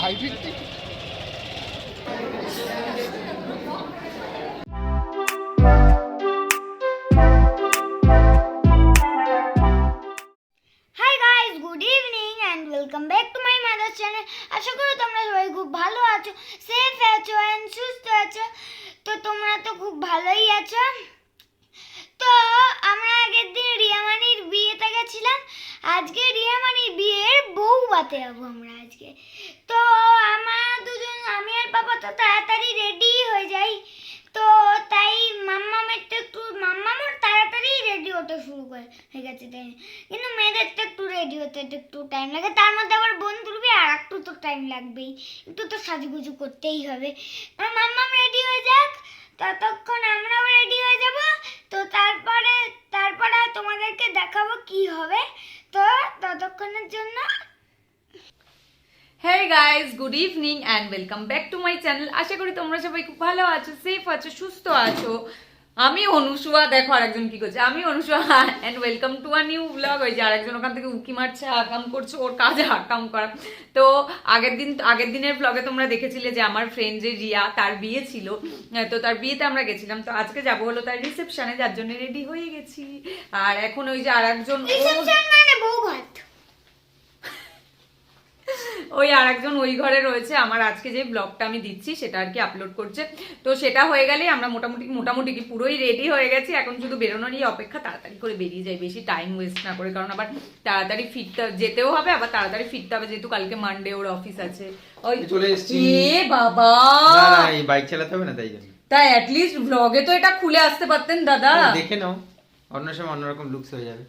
550. Hi guys, good evening and welcome back to my mother's channel. আশা করি তোমরা সবাই খুব ভালো আছো, সেফ আছো and সুস্থ আছো। তো তোমরা তো খুব ভালোই আছো। তো আমরা আগের দিন রিয়ামানির বিয়েতে গেছিলাম, আজকে রিয়ামানির বিয়ের বউ বাতে যাবো আমরা আজকে। তো আমরা দুজন, আমি আর বাবা তো তাড়াতাড়ি রেডি হয়ে যাই। তো তাই মাম্মামের তাড়াতাড়ি রেডি হতে শুরু হয়ে গেছে, তাই কিন্তু মেয়েদের তো একটু রেডি হতে একটু টাইম লাগে, তার মধ্যে আবার বন্ধুর বিয়ে আর একটু তো টাইম লাগবেই, একটু তো সাজুগুজু করতেই হবে। মাম্মাম রেডি হয়ে যাক, ততক্ষণ আমরাও রেডি হয়ে যাব। তো তারপরে তোমাদেরকে দেখাবো কি হবে। তো ততক্ষণের জন্য Hey guys, good evening and welcome back to my channel. আশা করি তোমরা সবাই খুব ভালো আছো, সেফ আছো, সুস্থ আছো। আমি অনুষুয়া, দেখো আরেকজন কি করছে, আমি অনুষুয়া and welcome to a new vlog। ওই যে আরেকজন ওখান থেকে উকি মারছে, আকাম করছে, ওর কাজে আকাম করা। তো আগের দিনের ব্লগে তোমরা দেখেছিলে যে আমার ফ্রেন্ড যে রিয়া, তার বিয়ে ছিল, তো তার বিয়েতে আমরা গেছিলাম। তো আজকে যাবো হলো তার রিসেপশনে, যার জন্য রেডি হয়ে গেছি। আর এখন ওই যে আরেকজন রিসেপশন মানে বউ ভাত, ওই আরেকজন ওই ঘরে রয়েছে, আমার আজকে যে ব্লগটা আমি দিচ্ছি সেটা আর কি আপলোড করছে। তো সেটা হয়ে গেলে আমরা মোটামুটি কি পুরোই রেডি হয়ে গেছি, এখন শুধু বেরোনোরই অপেক্ষা। তাড়াতাড়ি করে বেরিয়ে যাই, বেশি টাইম ওয়েস্ট না করে, কারণ আবার তাড়াতাড়ি যেতেও হবে, আবার তাড়াতাড়ি ফিরতে হবে, যেহেতু কালকে মানডে ওর অফিস আছে। ওই চলে এসেছি। এ বাবা, না এই বাইক চালাতে হবে না, তাই জন্য। তাই অ্যাটলিস্ট ব্লগে তো এটা খুলে আসতে পারতেন দাদা। দেখে নাও, অন্য সময় অন্যরকম লুকস হয়ে যাবে।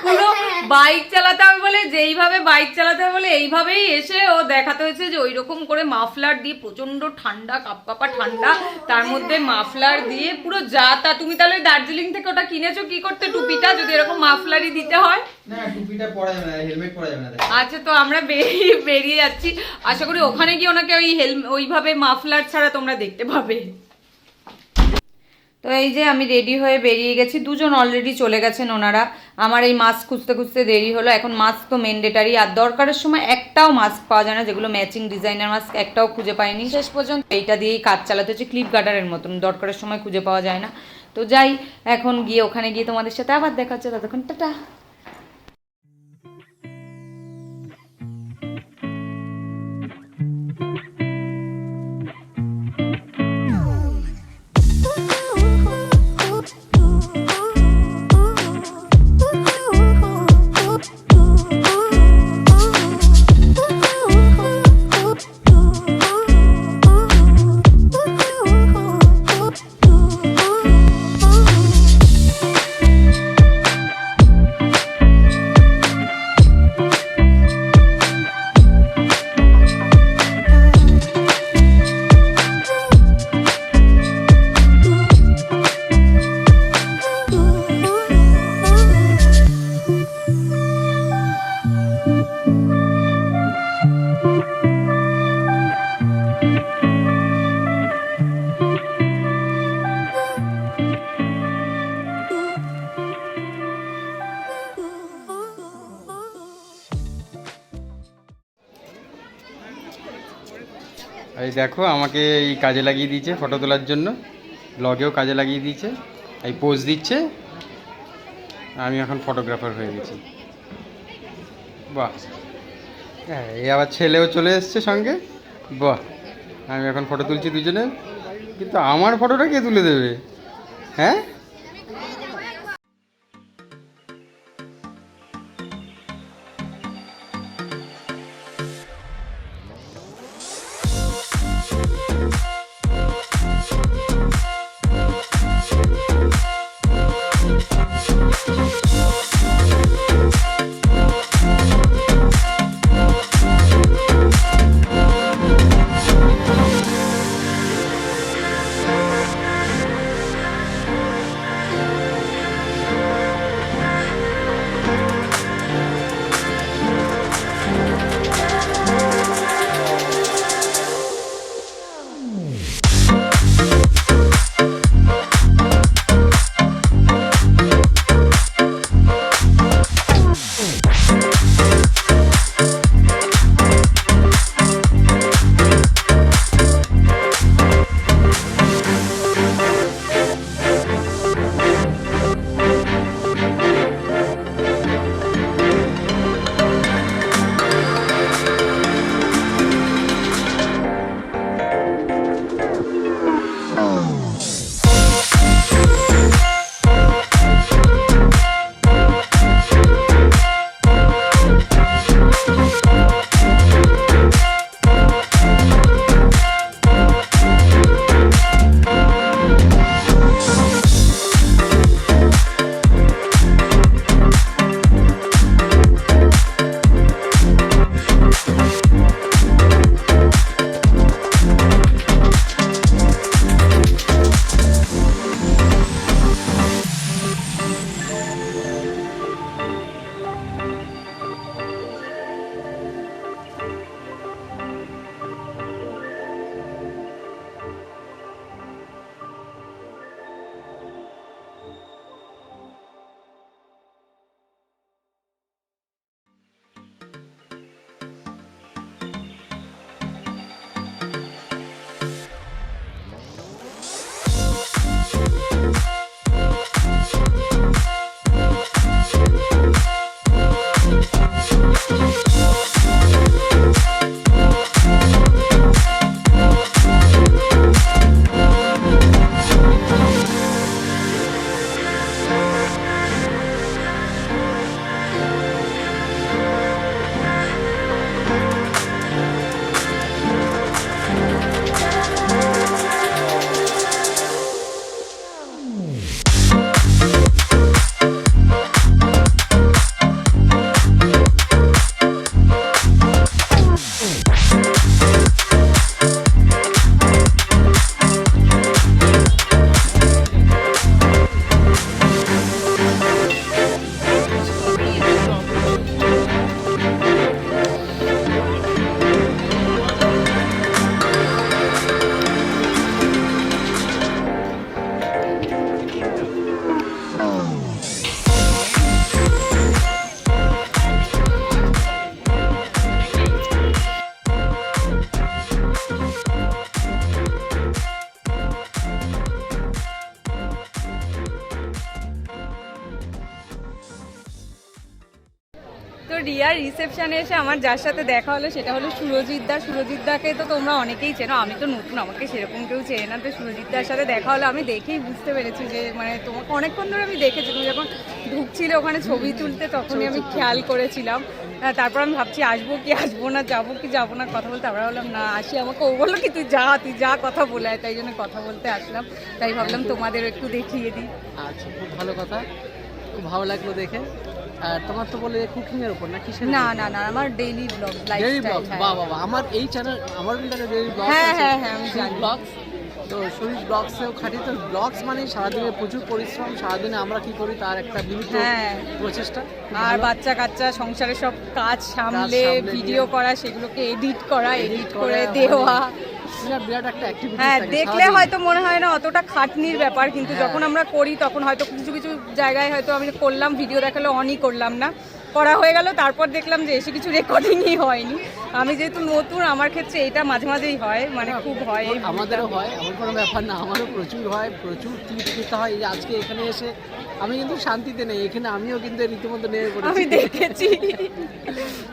পুরো বাইক চালাতে হবে বলে, যেইভাবে বাইক চালাতে হবে বলে এইভাবেই এসে ও দেখাতে হয়েছে যে ওই রকম করে মাফলার দিয়ে, প্রচন্ড ঠান্ডা, কাপকাপা ঠান্ডা, তার মধ্যে মাফলার দিয়ে পুরো যা তা। তুমি তাহলে দার্জিলিং থেকে ওটা কিনেছো কি করতে, টুপিটা যদি এরকম মাফলারই দিতে হয়? না টুপিটা পরা যাবে না, হেলমেট পরা যাবে না। আচ্ছা, তো আমরা বেরিয়ে যাচ্ছি। আশা করি ওখানে গিয়ে ওনাকে ওইভাবে মাফলার ছাড়া তোমরা দেখতে পাবে। তো এই যে আমি রেডি হয়ে বেরিয়ে গেছি, দুজন অলরেডি চলে গেছেন ওনারা। আমার এই মাস্ক খুঁজতে খুঁজতে দেরি হলো। এখন মাস্ক তো ম্যান্ডেটারি, আর দরকারের সময় একটাও মাস্ক পাওয়া যায় না, যেগুলো ম্যাচিং ডিজাইনার মাস্ক একটাও খুঁজে পাইনি শেষ পর্যন্ত। এইটা দিয়েই কাজ চালাতে হচ্ছে, ক্লিপ গার্ডারের মতন, দরকারের সময় খুঁজে পাওয়া যায় না। তো যাই, এখন গিয়ে ওখানে গিয়ে তোমাদের সাথে আবার দেখা হচ্ছে, ততক্ষণ টাটা। এই দেখো আমাকে এই কাজে লাগিয়ে দিয়েছে ফটো তোলার জন্য, ব্লগেও কাজে লাগিয়ে দিয়েছে, এই পোজ দিচ্ছে। আমি এখন ফটোগ্রাফার হয়ে গেছি। বাহ, হ্যাঁ এই আবার ছেলেও চলে এসছে সঙ্গে। বাহ, আমি এখন ফটো তুলছি দুজনে, কিন্তু আমার ফটোটা কে তুলে দেবে? হ্যাঁ রিয়ার রিসেপশনে এসে আমার যার সাথে দেখা হলো সেটা হলো সুরজিৎ দা। সুরজিৎ দাকে তো তোমরা অনেকেই চেনো, আমি তো নতুন, আমাকে সেরকম কেউ চেনে না। তো সুরজিৎ দার সাথে দেখা হলো, আমি দেখেই বুঝতে পেরেছি যে মানে তোমাকে অনেকক্ষণ ধরে আমি দেখেছি, তুমি যখন ঢুকছিলে ওখানে ছবি তুলতে তখনই আমি খেয়াল করেছিলাম। তারপর আমি ভাবছি আসবো কি আসবো না, যাবো কি যাবো না, কথা বলতে আবার বললাম না আসি। আমাকে ও বললো কি তুই যা কথা বলে, তাই জন্য কথা বলতে আসলাম। তাই ভাবলাম তোমাদের একটু দেখিয়ে দিই। আচ্ছা, খুব ভালো কথা, খুব ভালো লাগলো দেখে। আর তোমার তো বলে কুকিং এর উপর না কিসের? না না না, আমার daily blog, daily lifestyle. Blog, বাহ বাহ বাহ। আমার এই চ্যানেল, আমার কিন্তু একটা ডেইলি ব্লগ হ্যাঁ আছে। হ্যাঁ হ্যাঁ আমি জানি। ব্লগস, তো শরীর ব্লগসেও খাটি। তো ব্লগস মানে সারাদিনের প্রচুর পরিশ্রম, সারাদিনে আমরা কি করি তার একটা বিনীত হ্যাঁ। প্রচেষ্টা। আর বাচ্চা কাচ্চা সংসারের সব কাজ সামলে ভিডিও করা, সেগুলোকে এডিট করা, এডিট করে দেওয়া, বিরাট একটা অ্যাক্টিভিটি। হ্যাঁ দেখলে হয়তো মনে হয় না অতটা খাটনির ব্যাপার, কিন্তু যখন আমরা করি তখন হয়তো কিছু কিছু জায়গায় হয়তো আমি করলাম, ভিডিও দেখালে অনই করলাম না, করা হয়ে গেল, তারপর দেখলাম যে এসে কিছু রেকর্ডিংই হয়নি। আমি যেহেতু নতুন, আমার ক্ষেত্রে এটা মাঝে মাঝেই হয়, মানে খুব হয়। আমাদেরও হয়, এমন কোনো ব্যাপার না, আমারও প্রচুর হয়, প্রচুর ক্লিপ দিতে হয়। এই যে আজকে এখানে এসে আমি কিন্তু শান্তিতে নেই, এখানে আমিও কিন্তু রীতিমতো নেমে পড়েছি, আমি দেখেছি।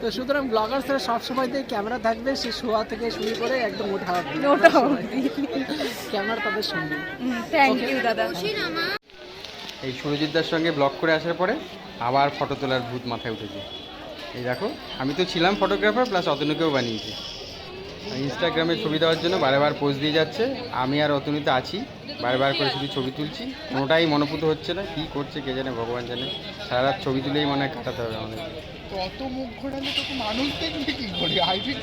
তো সুতরাং ব্লগার্সরা সবসময় ক্যামেরা থাকবে, সে শোয়া থেকে শুরু করে একদম ওঠা অবধি ক্যামেরা তাদের সঙ্গে। থ্যাংক ইউ দাদা। এই সুরজিৎদার সঙ্গে ব্লগ করে আসার পরে আবার ফটো তোলার ভূত মাথায় উঠেছে। এই দেখো, আমি তো ছিলাম ফটোগ্রাফার, প্লাস অতনুকেও বানিয়েছি। ইনস্টাগ্রামে ছবি দেওয়ার জন্য বারবার পোজ দিয়ে যাচ্ছে, আমি আর অতনু তো আছি, বারবার করে শুধু ছবি তুলছি, কোনোটাই মনোপুত হচ্ছে না। কী করছে কে জানে, ভগবান জানে। সারা রাত ছবি তুলেই মনে হয় কাটাতে হবে আমাদের। অত মুখ ঘোরালে তো মানুষ দেখবে কি করে? হাইব্রিড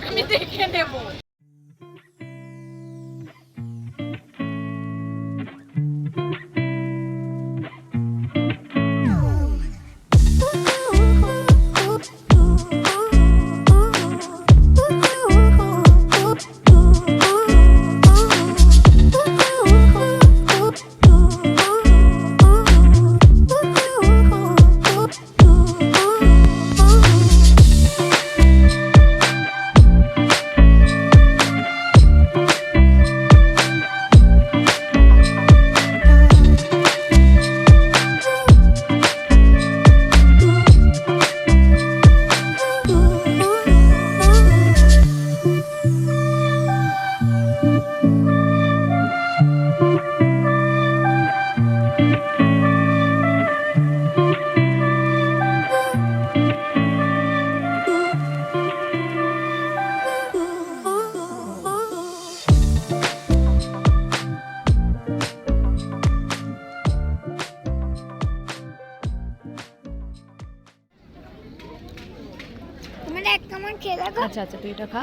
আমি দেখে নেবো। তোমরা এক কামড় খেয়ে দেখো। আচ্ছা আচ্ছা, তুই এটা খা।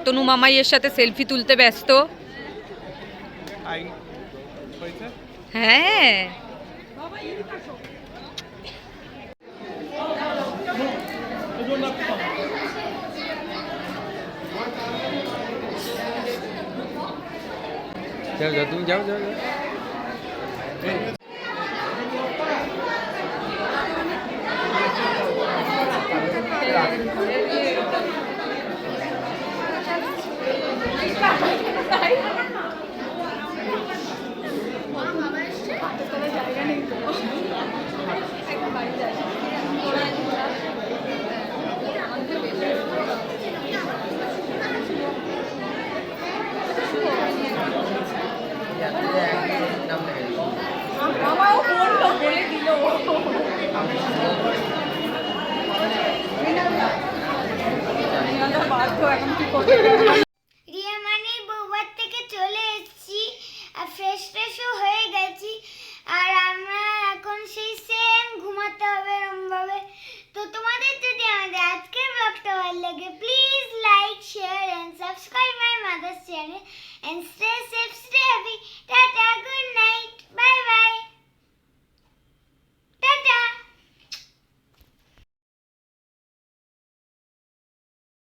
অতনু মামাইয়ের সাথে সেলফি তুলতে ব্যস্ত। হ্যাঁ যাও যাও তুমি যাও যাও যাও। রিয়া মানে বউবার থেকে চলে এসেছি আর ফ্রেশ ফ্রেশও হয়ে গেছি আর আমরা এখন সেই সেম ঘুমাতে হবে এরমভাবে। তো তোমাদের যদি আমাদের আজকের ব্লগটা ভালো লাগে please like share and subscribe my mother's channel and stay safe stay happy.